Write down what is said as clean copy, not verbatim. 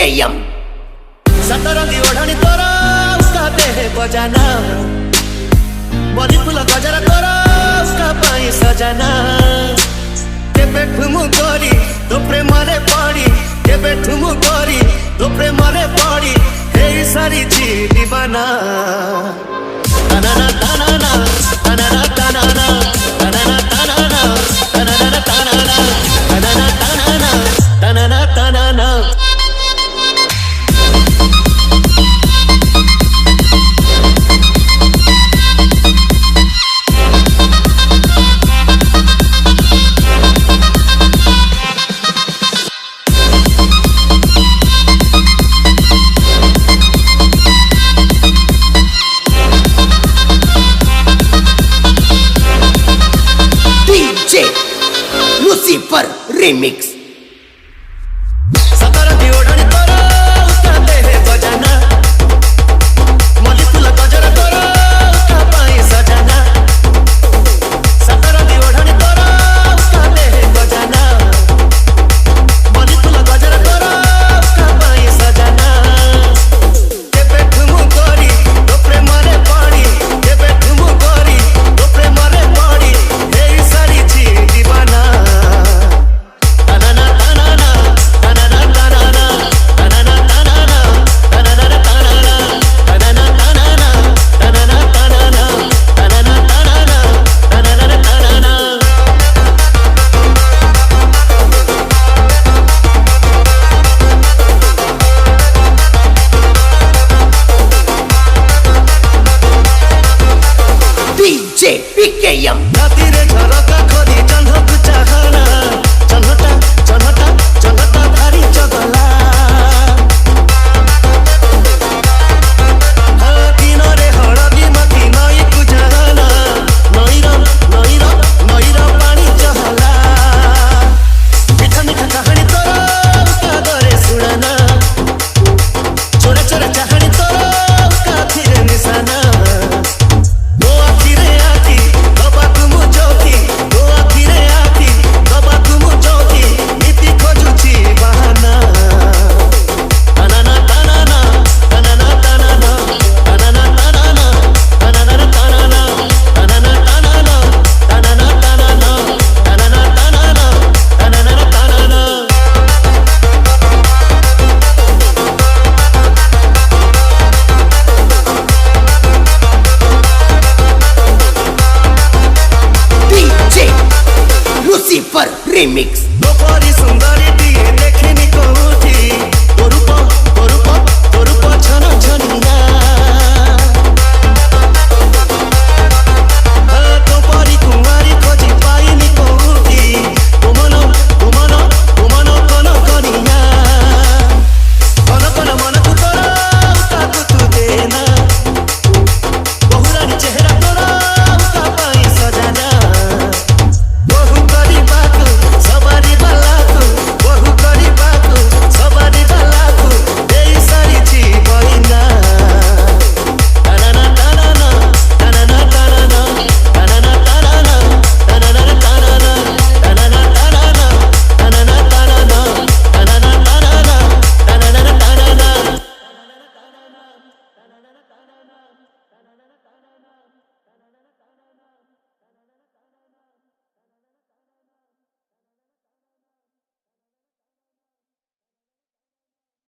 PKM सतरंगी ओढ़नी तोरा उसका देह बजाना बली फूल गजरा तोरा उसका पाई सजाना केबे ठुमु करी तो प्रेम रे पड़ी केबे ठुमु करी तो प्रेम रे पड़ी हे सारी ची दीवाना तनाना तनाना तनाना तनाना तनाना तनाना तनाना तनाना तनाना तनाना तनाना तनाना Lucifer Remix सतरंगी ओढ़नी तोरा उसका देह बजाना मली फूल गजरा तोरा उसका पाई सजाना सतरंगी ओढ़नी तोरा उसका देह बजाना मली फूल गजरा तोरा उसका पाई सजाना केबे ठुमु करी तो प्रेम रे पड़ी केबे ठुमु करी तो प्रेम रे पड़ी हे सारी ची दीवाना DJ PKM रातिरे झरका खोरी चन्हक चाहना चन्हटा चन्हटा चन्हटा भारी चगला दिनरे हळदी माथि नई कुजाना नईर पानी चहला मिठा मिठा कहानी तोरा उसका दरे सुनाना चोरा चोरा चाहनी तोरा उसका फिरे निशाना Lucifer Remix